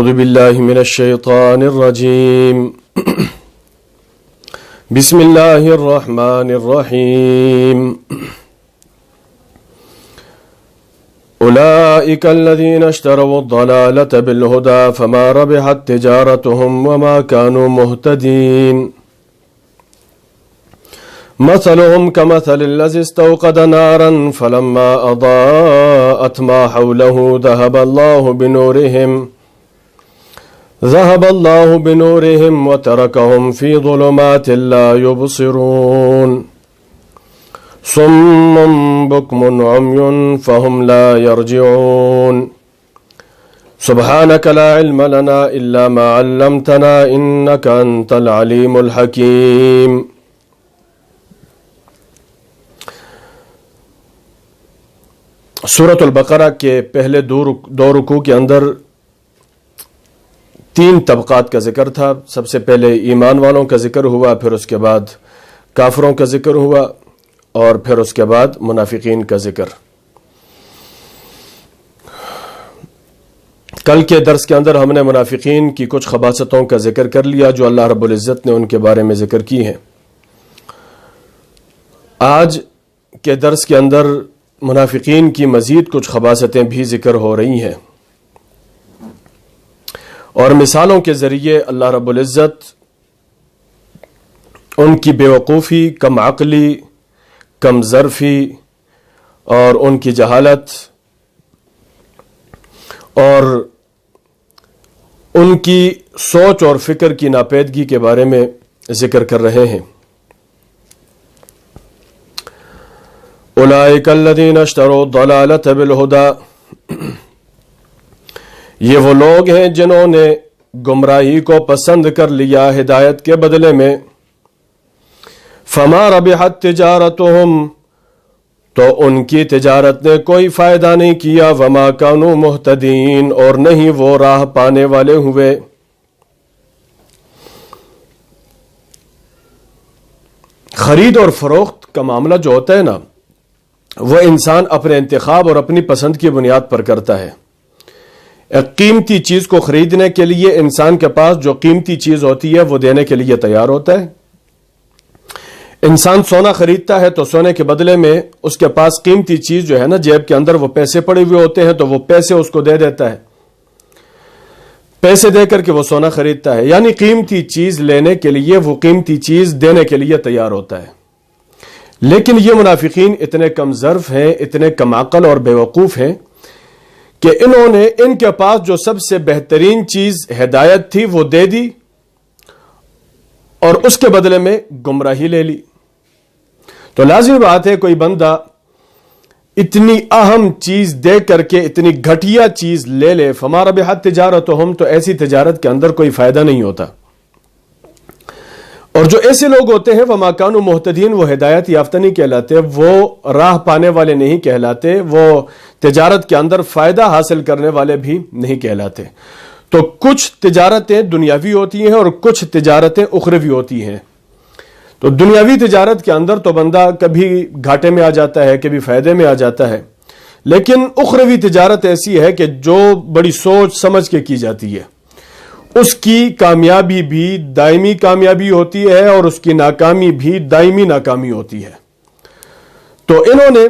أعوذ بالله من الشيطان الرجيم بسم الله الرحمن الرحيم أولئك الذين اشتروا الضلالة بالهدى فما ربحت تجارتهم وما كانوا مهتدين مثلهم كمثل الذي استوقد نارا فلما أضاءت ما حوله ذهب الله بنورهم وتركهم في ظلمات لا يبصرون صم بكم عمي فهم لا يرجعون سبحانك لا علم لنا إلا ما علمتنا إنك أنت العليم الحكيم. سورۃ البقرہ کے پہلے دو رکوع کے اندر تین طبقات کا ذکر تھا. سب سے پہلے ایمان والوں کا ذکر ہوا، پھر اس کے بعد کافروں کا ذکر ہوا، اور پھر اس کے بعد منافقین کا ذکر. کل کے درس کے اندر ہم نے منافقین کی کچھ خباثتوں کا ذکر کر لیا جو اللہ رب العزت نے ان کے بارے میں ذکر کی ہیں. آج کے درس کے اندر منافقین کی مزید کچھ خباثتیں بھی ذکر ہو رہی ہیں، اور مثالوں کے ذریعے اللہ رب العزت ان کی بے وقوفی، کم عقلی، کم ظرفی اور ان کی جہالت اور ان کی سوچ اور فکر کی ناپیدگی کے بارے میں ذکر کر رہے ہیں. اولئک الذین اشتروا الضلالۃ بالہدی، یہ وہ لوگ ہیں جنہوں نے گمراہی کو پسند کر لیا ہدایت کے بدلے میں. فما ربحت تجارتهم، تو ان کی تجارت نے کوئی فائدہ نہیں کیا. وما کانوا مہتدین، اور نہیں وہ راہ پانے والے ہوئے. خرید اور فروخت کا معاملہ جو ہوتا ہے نا، وہ انسان اپنے انتخاب اور اپنی پسند کی بنیاد پر کرتا ہے. ایک قیمتی چیز کو خریدنے کے لیے انسان کے پاس جو قیمتی چیز ہوتی ہے وہ دینے کے لیے تیار ہوتا ہے. انسان سونا خریدتا ہے تو سونے کے بدلے میں اس کے پاس قیمتی چیز جو ہے نا، جیب کے اندر وہ پیسے پڑے ہوئے ہوتے ہیں تو وہ پیسے اس کو دے دیتا ہے. پیسے دے کر کے وہ سونا خریدتا ہے، یعنی قیمتی چیز لینے کے لیے وہ قیمتی چیز دینے کے لیے تیار ہوتا ہے. لیکن یہ منافقین اتنے کم ظرف ہیں، اتنے کم عقل اور بیوقوف ہیں کہ انہوں نے ان کے پاس جو سب سے بہترین چیز ہدایت تھی وہ دے دی اور اس کے بدلے میں گمراہی لے لی. تو لازمی بات ہے کوئی بندہ اتنی اہم چیز دے کر کے اتنی گھٹیا چیز لے لے. فما ربحت تجارتهم، تو ایسی تجارت کے اندر کوئی فائدہ نہیں ہوتا. اور جو ایسے لوگ ہوتے ہیں وما کانوا مہتدین، وہ ہدایت یافتہ نہیں کہلاتے، وہ راہ پانے والے نہیں کہلاتے، وہ تجارت کے اندر فائدہ حاصل کرنے والے بھی نہیں کہلاتے. تو کچھ تجارتیں دنیاوی ہوتی ہیں اور کچھ تجارتیں اخروی ہوتی ہیں. تو دنیاوی تجارت کے اندر تو بندہ کبھی گھاٹے میں آ جاتا ہے، کبھی فائدے میں آ جاتا ہے. لیکن اخروی تجارت ایسی ہے کہ جو بڑی سوچ سمجھ کے کی جاتی ہے، اس کی کامیابی بھی دائمی کامیابی ہوتی ہے اور اس کی ناکامی بھی دائمی ناکامی ہوتی ہے. تو انہوں نے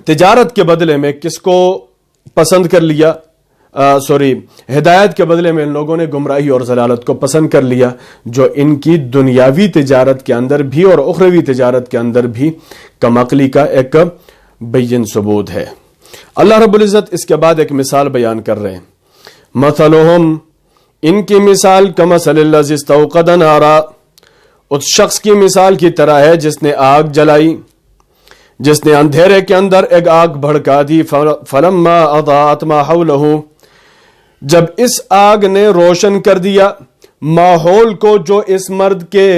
تجارت کے بدلے میں کس کو پسند کر لیا؟ ہدایت کے بدلے میں ان لوگوں نے گمراہی اور ضلالت کو پسند کر لیا، جو ان کی دنیاوی تجارت کے اندر بھی اور اخروی تجارت کے اندر بھی کم عقلی کا ایک بین ثبوت ہے. اللہ رب العزت اس کے بعد ایک مثال بیان کر رہے ہیں. مثلهم، ان کی مثال کمثل الذی استوقد نارا، اس شخص کی مثال کی طرح ہے جس نے آگ جلائی، جس نے اندھیرے کے اندر ایک آگ بھڑکا دی. فلما اضاءت ما حولہ، جب اس آگ نے روشن کر دیا ماحول کو، جو اس مرد کے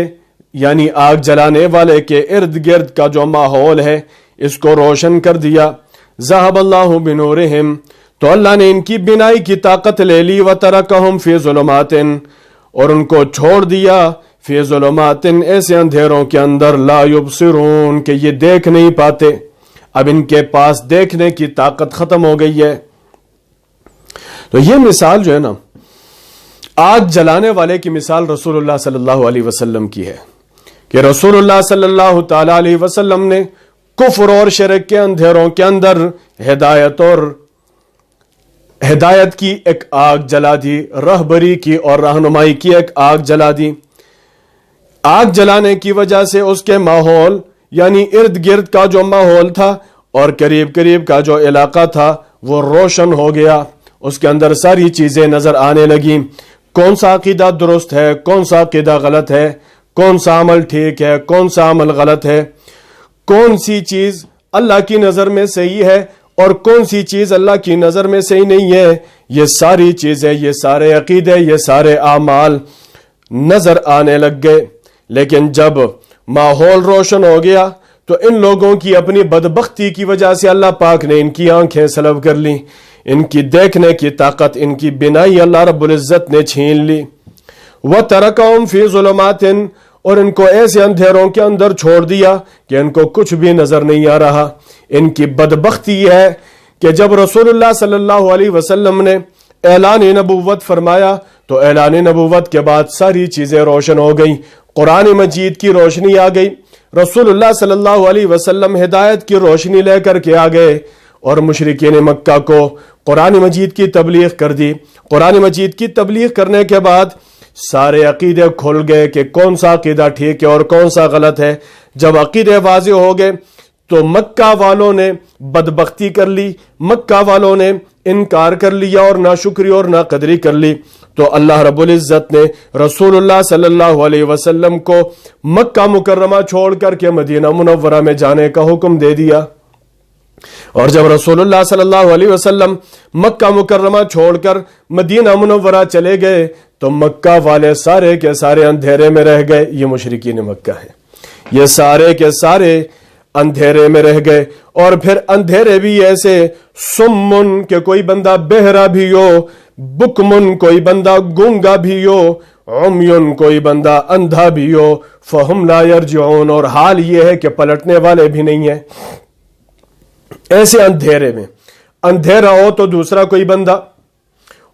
یعنی آگ جلانے والے کے ارد گرد کا جو ماحول ہے اس کو روشن کر دیا. ذهب اللہ بنورہم، تو اللہ نے ان کی بینائی کی طاقت لے لی. وترکہم فی ظلمات، اور ان کو چھوڑ دیا فی ظلمات، ایسے اندھیروں کے اندر لا یبصرون، کہ یہ دیکھ نہیں پاتے. اب ان کے پاس دیکھنے کی طاقت ختم ہو گئی ہے. تو یہ مثال جو ہے نا، آگ جلانے والے کی مثال رسول اللہ صلی اللہ علیہ وسلم کی ہے کہ رسول اللہ صلی اللہ تعالی علیہ وسلم نے کفر اور شرک کے اندھیروں کے اندر ہدایت کی ایک آگ جلا دی، رہبری کی اور رہنمائی کی ایک آگ جلا دی۔ آگ جلانے کی وجہ سے اس کے ماحول یعنی ارد گرد کا جو ماحول تھا اور قریب قریب کا جو علاقہ تھا وہ روشن ہو گیا، اس کے اندر ساری چیزیں نظر آنے لگیں، کون سا عقیدہ درست ہے، کون سا عقیدہ غلط ہے، کون سا عمل ٹھیک ہے، کون سا عمل غلط ہے، کون سی چیز اللہ کی نظر میں صحیح ہے اور کون سی چیز اللہ کی نظر میں صحیح نہیں ہے۔ یہ ساری چیزیں، یہ سارے عقیدے، یہ سارے اعمال نظر آنے لگ گئے۔ لیکن جب ماحول روشن ہو گیا تو ان لوگوں کی اپنی بدبختی کی وجہ سے اللہ پاک نے ان کی آنکھیں سلب کر لی، ان کی دیکھنے کی طاقت، ان کی بینائی اللہ رب العزت نے چھین لی۔ وَتَرَكَهُمْ فِي ظُلُمَاتٍ، اور ان کو ایسے اندھیروں کے اندر چھوڑ دیا کہ ان کو کچھ بھی نظر نہیں آ رہا۔ ان کی بدبختی ہے کہ جب رسول اللہ صلی اللہ علیہ وسلم نے اعلان نبوت فرمایا تو اعلان نبوت کے بعد ساری چیزیں روشن ہو گئیں، قرآن مجید کی روشنی آ گئی، رسول اللہ صلی اللہ علیہ وسلم ہدایت کی روشنی لے کر کے آ گئے اور مشرکین مکہ کو قرآن مجید کی تبلیغ کر دی۔ قرآن مجید کی تبلیغ کرنے کے بعد سارے عقیدے کھل گئے کہ کون سا عقیدہ ٹھیک ہے اور کون سا غلط ہے۔ جب عقیدے واضح ہو گئے تو مکہ والوں نے بدبختی کر لی، مکہ والوں نے انکار کر لیا اور ناشکری اور ناقدری کر لی، تو اللہ رب العزت نے رسول اللہ صلی اللہ علیہ وسلم کو مکہ مکرمہ چھوڑ کر کے مدینہ منورہ میں جانے کا حکم دے دیا۔ اور جب رسول اللہ صلی اللہ علیہ وسلم مکہ مکرمہ چھوڑ کر مدینہ منورہ چلے گئے تو مکہ والے سارے کے سارے اندھیرے میں رہ گئے۔ یہ مشرکین مکہ ہے، یہ سارے کے سارے اندھیرے میں رہ گئے۔ اور پھر اندھیرے بھی ایسے، سمن کہ کوئی بندہ بہرا بھی ہو، بکمن کوئی بندہ گونگا بھی ہو، عمیون کوئی بندہ اندھا بھی ہو، فہم لا یرجعون، اور حال یہ ہے کہ پلٹنے والے بھی نہیں ہیں۔ ایسے اندھیرے میں، اندھیرا ہو تو دوسرا کوئی بندہ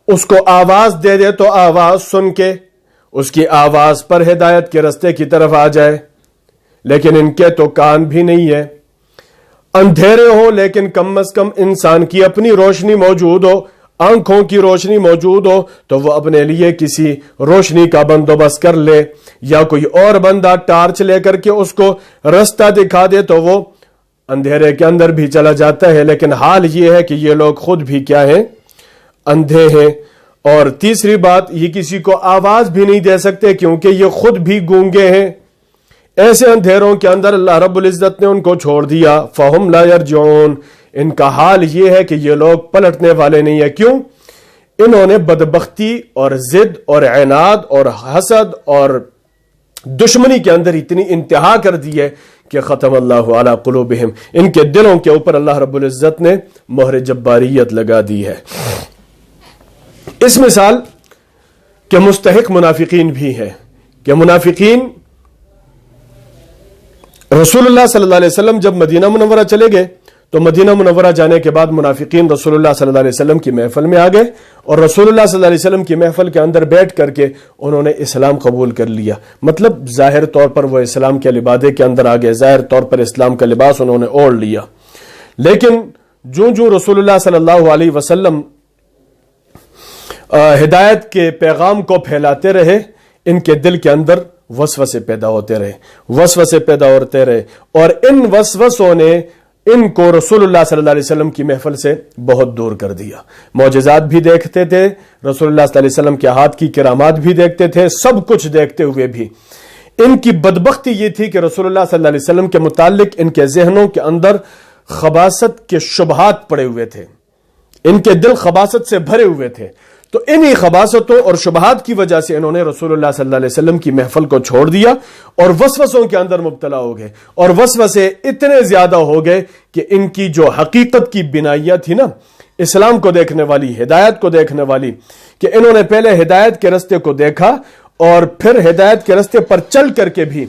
اس کو آواز دے دے تو آواز سن کے اس کی آواز پر ہدایت کے رستے کی طرف آ جائے، لیکن ان کے تو کان بھی نہیں ہے۔ اندھیرے ہو لیکن کم از کم انسان کی اپنی روشنی موجود ہو، آنکھوں کی روشنی موجود ہو تو وہ اپنے لیے کسی روشنی کا بندوبست کر لے، یا کوئی اور بندہ ٹارچ لے کر کے اس کو رستہ دکھا دے تو وہ اندھیرے کے اندر بھی چلا جاتا ہے۔ لیکن حال یہ ہے کہ یہ لوگ خود بھی کیا ہیں؟ اندھے ہیں۔ اور تیسری بات، یہ کسی کو آواز بھی نہیں دے سکتے کیونکہ یہ خود بھی گونگے ہیں۔ ایسے اندھیروں کے اندر اللہ رب العزت نے ان کو چھوڑ دیا، فہم لا یرجعون، ان کا حال یہ ہے کہ یہ لوگ پلٹنے والے نہیں ہیں۔ کیوں؟ انہوں نے بدبختی اور ضد اور عناد اور حسد اور دشمنی کے اندر اتنی انتہا کر دی ہے کہ ختم اللہ علی قلوبہم، ان کے دلوں کے اوپر اللہ رب العزت نے مہر جباریت لگا دی ہے۔ اس مثال کے مستحق منافقین بھی ہیں کہ منافقین رسول اللہ صلی اللہ علیہ وسلم جب مدینہ منورہ چلے گئے تو مدینہ منورہ جانے کے بعد منافقین رسول اللہ صلی اللہ علیہ وسلم کی محفل میں آ گئے اور رسول اللہ صلی اللہ علیہ وسلم کی محفل کے اندر بیٹھ کر کے انہوں نے اسلام قبول کر لیا۔ مطلب ظاہر طور پر وہ اسلام کے لبادے کے اندر آ گئے، ظاہر طور پر اسلام کا لباس انہوں نے اوڑھ لیا۔ لیکن جو رسول اللہ صلی اللہ علیہ وسلم ہدایت کے پیغام کو پھیلاتے رہے، ان کے دل کے اندر وسوسے پیدا ہوتے رہے اور ان وسوسوں نے ان کو رسول اللہ صلی اللہ علیہ وسلم کی محفل سے بہت دور کر دیا۔ معجزات بھی دیکھتے تھے، رسول اللہ صلی اللہ علیہ وسلم کے ہاتھ کی کرامات بھی دیکھتے تھے، سب کچھ دیکھتے ہوئے بھی ان کی بدبختی یہ تھی کہ رسول اللہ صلی اللہ علیہ وسلم کے متعلق ان کے ذہنوں کے اندر خباثت کے شبہات پڑے ہوئے تھے، ان کے دل خباثت سے بھرے ہوئے تھے۔ تو انہی خباثتوں اور شبہات کی وجہ سے انہوں نے رسول اللہ صلی اللہ علیہ وسلم کی محفل کو چھوڑ دیا اور وسوسوں کے اندر مبتلا ہو گئے، اور وسوسے اتنے زیادہ ہو گئے کہ ان کی جو حقیقت کی بنائیاں تھی نا، اسلام کو دیکھنے والی، ہدایت کو دیکھنے والی، کہ انہوں نے پہلے ہدایت کے رستے کو دیکھا اور پھر ہدایت کے رستے پر چل کر کے بھی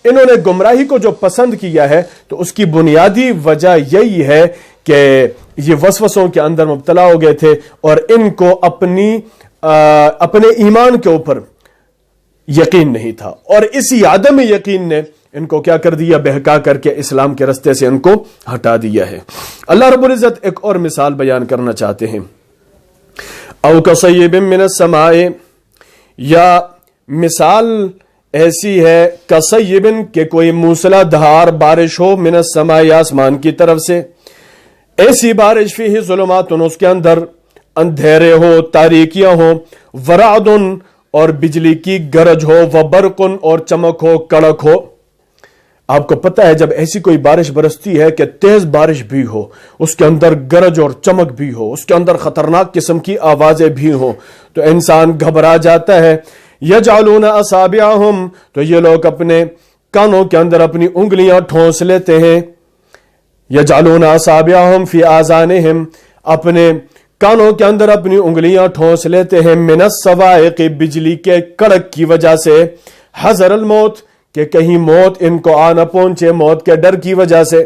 انہوں نے گمراہی کو جو پسند کیا ہے، تو اس کی بنیادی وجہ یہی ہے کہ یہ وسوسوں کے اندر مبتلا ہو گئے تھے اور ان کو اپنی اپنے ایمان کے اوپر یقین نہیں تھا، اور اسی عدم یقین نے ان کو کیا کر دیا؟ بہکا کر کے اسلام کے رستے سے ان کو ہٹا دیا ہے۔ اللہ رب العزت ایک اور مثال بیان کرنا چاہتے ہیں، او کصیب من السماء، یا مثال ایسی ہے کصیب کہ کوئی موسلا دھار بارش ہو، من السماء آسمان کی طرف سے، ایسی بارش فیہ ظلمات، اس کے اندر اندھیرے ہو، تاریکیاں ہو، ورعد اور بجلی کی گرج ہو، وبرق اور چمک ہو، کڑک ہو۔ آپ کو پتہ ہے جب ایسی کوئی بارش برستی ہے کہ تیز بارش بھی ہو، اس کے اندر گرج اور چمک بھی ہو، اس کے اندر خطرناک قسم کی آوازیں بھی ہوں، تو انسان گھبرا جاتا ہے۔ یجعلون اصابعہم، تو یہ لوگ اپنے کانوں کے اندر اپنی انگلیاں ٹھونس لیتے ہیں۔ یجعلون اصابعہم فی آذانہم، اپنے کانوں کے اندر اپنی انگلیاں ٹھونس لیتے ہیں، من الصواعق، بجلی کے کڑک کی وجہ سے، حذر الموت، کہ کہیں موت ان کو آ نہ پہنچے، موت کے ڈر کی وجہ سے۔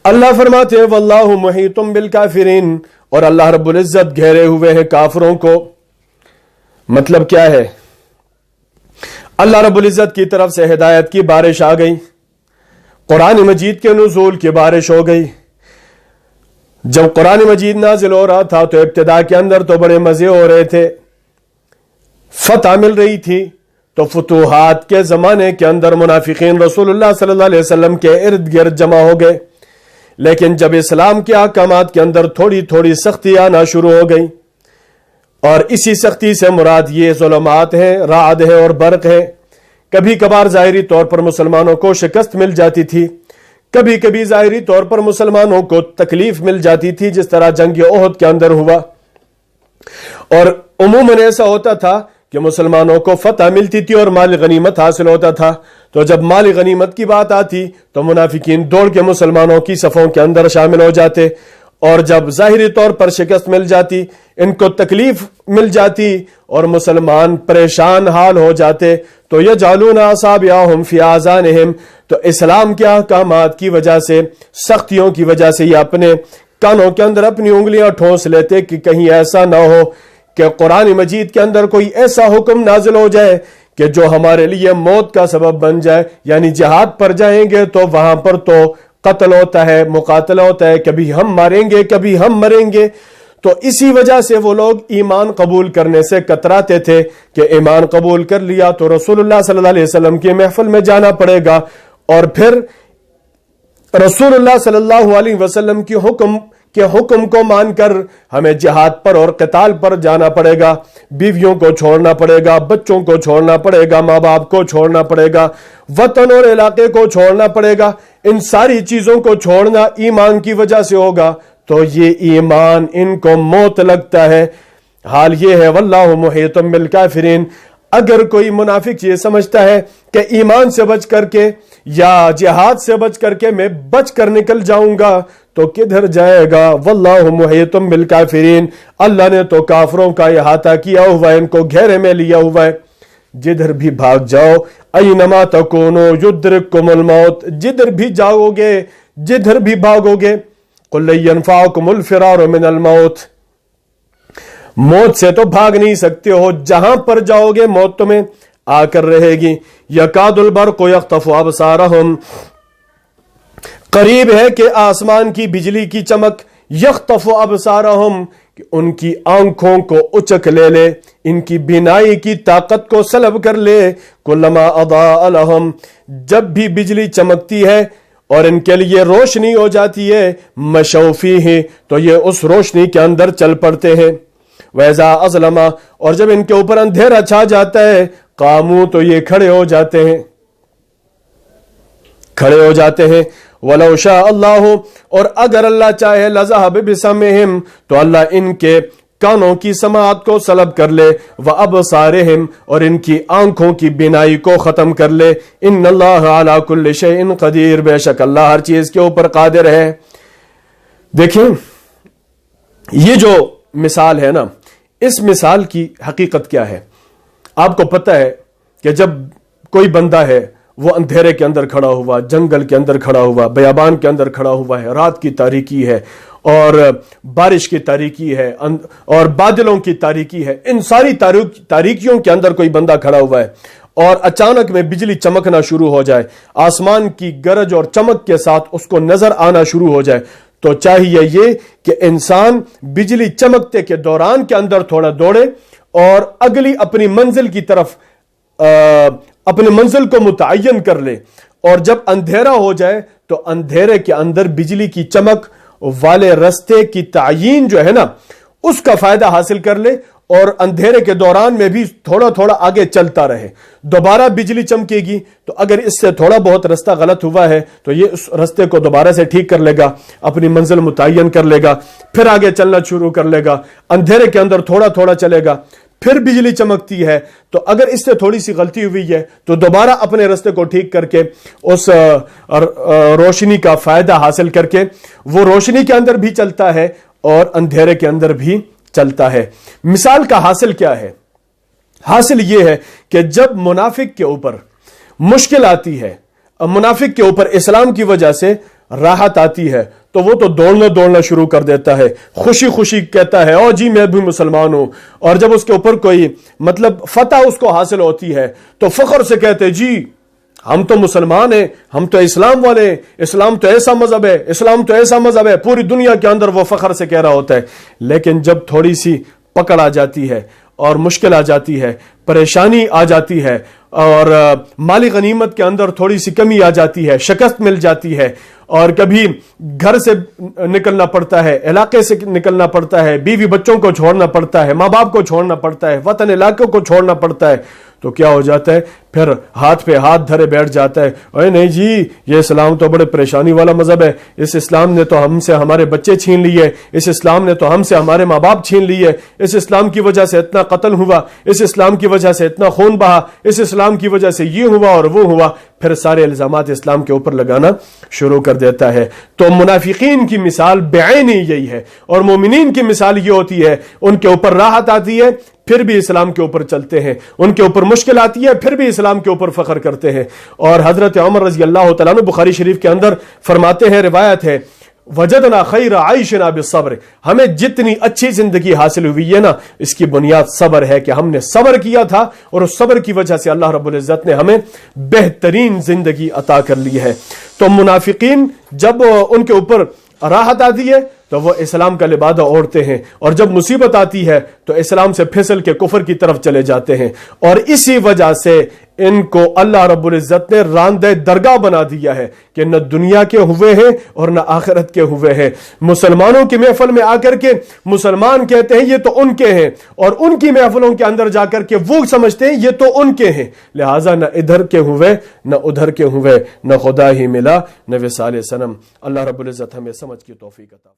اللہ فرماتے ہیں واللہ محیط بالکافرین، اور اللہ رب العزت گھیرے ہوئے ہیں کافروں کو۔ مطلب کیا ہے؟ اللہ رب العزت کی طرف سے ہدایت کی بارش آ گئی، قرآن مجید کے نزول کی بارش ہو گئی۔ جب قرآن مجید نازل ہو رہا تھا تو ابتدا کے اندر تو بڑے مزے ہو رہے تھے، فتح مل رہی تھی، تو فتوحات کے زمانے کے اندر منافقین رسول اللہ صلی اللہ علیہ وسلم کے ارد گرد جمع ہو گئے، لیکن جب اسلام کے احکامات کے اندر تھوڑی تھوڑی سختی آنا شروع ہو گئی، اور اسی سختی سے مراد یہ ظلمات ہیں، رعد ہے اور برق ہے۔ کبھی کبھار ظاہری طور پر مسلمانوں کو شکست مل جاتی تھی، کبھی کبھی ظاہری طور پر مسلمانوں کو تکلیف مل جاتی تھی، جس طرح جنگ احد کے اندر ہوا، اور عموماً ایسا ہوتا تھا کہ مسلمانوں کو فتح ملتی تھی اور مال غنیمت حاصل ہوتا تھا، تو جب مال غنیمت کی بات آتی تو منافقین دوڑ کے مسلمانوں کی صفوں کے اندر شامل ہو جاتے، اور جب ظاہری طور پر شکست مل جاتی، ان کو تکلیف مل جاتی اور مسلمان پریشان حال ہو جاتے، تو یجعلون اصابعہم فی آذانہم، تو اسلام کے احکامات کی وجہ سے، سختیوں کی وجہ سے یہ اپنے کانوں کے اندر اپنی انگلیاں ٹھونس لیتے کہ کہیں ایسا نہ ہو کہ قرآن مجید کے اندر کوئی ایسا حکم نازل ہو جائے کہ جو ہمارے لیے موت کا سبب بن جائے، یعنی جہاد پر جائیں گے تو وہاں پر تو قتل ہوتا ہے، مقاتلہ ہوتا ہے، کبھی ہم ماریں گے کبھی ہم مریں گے۔ تو اسی وجہ سے وہ لوگ ایمان قبول کرنے سے کتراتے تھے کہ ایمان قبول کر لیا تو رسول اللہ صلی اللہ علیہ وسلم کی محفل میں جانا پڑے گا، اور پھر رسول اللہ صلی اللہ علیہ وسلم کی حکم کو مان کر ہمیں جہاد پر اور قتال پر جانا پڑے گا، بیویوں کو چھوڑنا پڑے گا، بچوں کو چھوڑنا پڑے گا، ماں باپ کو چھوڑنا پڑے گا، وطن اور علاقے کو چھوڑنا پڑے گا۔ ان ساری چیزوں کو چھوڑنا ایمان کی وجہ سے ہوگا، تو یہ ایمان ان کو موت لگتا ہے۔ حال یہ ہے واللہ محیط بالکافرین۔ اگر کوئی منافق یہ سمجھتا ہے کہ ایمان سے بچ کر کے یا جہاد سے بچ کر کے میں بچ کر نکل جاؤں گا تو کدھر جائے گا؟ واللہ محیط بالکافرین، اللہ نے تو کافروں کا احاطہ کیا ہوا ہے، ان کو گھیرے میں لیا ہوا ہے۔ جدھر بھی بھاگ جاؤ، اینما تکونوا یدرککم الموت، جدھر بھی جاؤ گے، جدھر بھی بھاگو گے، قل لن ینفعکم الفرار من الموت، موت سے تو بھاگ نہیں سکتے ہو، جہاں پر جاؤ گے موت تمہیں آ کر رہے گی۔ یکاد البرق یخطف ابصارہم، قریب ہے کہ آسمان کی بجلی کی چمک، یخطف ابصارہم، کہ ان کی آنکھوں کو اچک لے لے، ان کی بینائی کی طاقت کو سلب کر لے۔ کلما اضاء لہم، جب بھی بجلی چمکتی ہے اور ان کے لیے روشنی ہو جاتی ہے، مشوا فیہ، تو یہ اس روشنی کے اندر چل پڑتے ہیں۔ وَإِذَا أَظْلَمَ، اور جب ان کے اوپر اندھیرا چھا جاتا ہے، قاموا، تو یہ کھڑے ہو جاتے ہیں، کھڑے ہو جاتے ہیں۔ وَلَوْ شَاءَ اللَّهُ، اور اگر اللہ چاہے، لَذَهَبَ بِسَمْعِهِمْ، تو اللہ ان کے کانوں کی سماعت کو سلب کر لے، وَأَبْصَارِهِمْ، اور ان کی آنکھوں کی بینائی کو ختم کر لے۔ إِنَّ اللَّهَ عَلَى كُلِّ شَيْءٍ قَدِيرٌ، بے شک اللہ ہر چیز کے اوپر قادر ہے۔ دیکھیں یہ جو مثال ہے نا، اس مثال کی حقیقت کیا ہے؟ آپ کو پتہ ہے کہ جب کوئی بندہ ہے وہ اندھیرے کے اندر کھڑا ہوا، جنگل کے اندر کھڑا ہوا، بیابان کے اندر کھڑا ہوا ہے، رات کی تاریکی ہے، اور بارش کی تاریکی ہے اور بادلوں کی تاریکی ہے، ان ساری تاریکیوں کے اندر کوئی بندہ کھڑا ہوا ہے اور اچانک میں بجلی چمکنا شروع ہو جائے، آسمان کی گرج اور چمک کے ساتھ اس کو نظر آنا شروع ہو جائے، تو چاہیے یہ کہ انسان بجلی چمکتے کے دوران کے اندر تھوڑا دوڑے اور اگلی اپنی منزل کی طرف اپنی منزل کو متعین کر لے، اور جب اندھیرا ہو جائے تو اندھیرے کے اندر بجلی کی چمک والے رستے کی تعیین جو ہے نا اس کا فائدہ حاصل کر لے، اور اندھیرے کے دوران میں بھی تھوڑا تھوڑا آگے چلتا رہے۔ دوبارہ بجلی چمکے گی تو اگر اس سے تھوڑا بہت رستہ غلط ہوا ہے تو یہ اس رستے کو دوبارہ سے ٹھیک کر لے گا، اپنی منزل متعین کر لے گا، پھر آگے چلنا شروع کر لے گا، اندھیرے کے اندر تھوڑا تھوڑا چلے گا، پھر بجلی چمکتی ہے تو اگر اس سے تھوڑی سی غلطی ہوئی ہے تو دوبارہ اپنے رستے کو ٹھیک کر کے اس روشنی کا فائدہ حاصل کر کے وہ روشنی کے اندر بھی چلتا ہے اور اندھیرے کے اندر بھی چلتا ہے۔ مثال کا حاصل کیا ہے؟ حاصل یہ ہے کہ جب منافق کے اوپر مشکل آتی ہے، منافق کے اوپر اسلام کی وجہ سے راحت آتی ہے تو وہ تو دوڑنا شروع کر دیتا ہے، خوشی خوشی کہتا ہے او جی میں بھی مسلمان ہوں، اور جب اس کے اوپر کوئی فتح اس کو حاصل ہوتی ہے تو فخر سے کہتے جی ہم تو مسلمان ہیں، ہم تو اسلام والے ہیں، اسلام تو ایسا مذہب ہے، اسلام تو ایسا مذہب ہے، پوری دنیا کے اندر وہ فخر سے کہہ رہا ہوتا ہے۔ لیکن جب تھوڑی سی پکڑ آ جاتی ہے اور مشکل آ جاتی ہے، پریشانی آ جاتی ہے، اور مالی غنیمت کے اندر تھوڑی سی کمی آ جاتی ہے، شکست مل جاتی ہے، اور کبھی گھر سے نکلنا پڑتا ہے، علاقے سے نکلنا پڑتا ہے، بیوی بچوں کو چھوڑنا پڑتا ہے، ماں باپ کو چھوڑنا پڑتا ہے، وطن علاقوں کو چھوڑنا پڑتا ہے، تو کیا ہو جاتا ہے؟ پھر ہاتھ پہ ہاتھ دھرے بیٹھ جاتا ہے، اے نہیں جی یہ اسلام تو بڑے پریشانی والا مذہب ہے، اس اسلام نے تو ہم سے ہمارے بچے چھین لیے، اس اسلام نے تو ہم سے ہمارے ماں باپ چھین لیے، اس اسلام کی وجہ سے اتنا قتل ہوا، اس اسلام کی وجہ سے اتنا خون بہا، اس اسلام کی وجہ سے یہ ہوا اور وہ ہوا، پھر سارے الزامات اسلام کے اوپر لگانا شروع کر دیتا ہے۔ تو منافقین کی مثال بعین یہی ہے، اور مومنین کی مثال یہ ہوتی ہے ان کے اوپر راحت آتی ہے پھر بھی اسلام کے اوپر چلتے ہیں، ان کے اوپر مشکل آتی ہے پھر بھی اسلام کے اوپر فخر کرتے ہیں۔ اور حضرت عمر رضی اللہ تعالیٰ عنہ بخاری شریف کے اندر فرماتے ہیں، روایت ہے، وجدنا خیر عیشنا بالصبر، ہمیں جتنی اچھی زندگی حاصل ہوئی ہے نا اس کی بنیاد صبر ہے، کہ ہم نے صبر کیا تھا اور اس صبر کی وجہ سے اللہ رب العزت نے ہمیں بہترین زندگی عطا کر لی ہے۔ تو منافقین جب ان کے اوپر راحت آتی ہے تو وہ اسلام کا لبادہ اوڑھتے ہیں، اور جب مصیبت آتی ہے تو اسلام سے پھسل کے کفر کی طرف چلے جاتے ہیں، اور اسی وجہ سے ان کو اللہ رب العزت نے راندہ درگاہ بنا دیا ہے کہ نہ دنیا کے ہوئے ہیں اور نہ آخرت کے ہوئے ہیں۔ مسلمانوں کی محفل میں آ کر کے مسلمان کہتے ہیں یہ تو ان کے ہیں، اور ان کی محفلوں کے اندر جا کر کے وہ سمجھتے ہیں یہ تو ان کے ہیں، لہٰذا نہ ادھر کے ہوئے نہ ادھر کے ہوئے، نہ خدا ہی ملا نہ وصال صنم۔ اللہ رب العزت ہمیں سمجھ کی توفیق عطا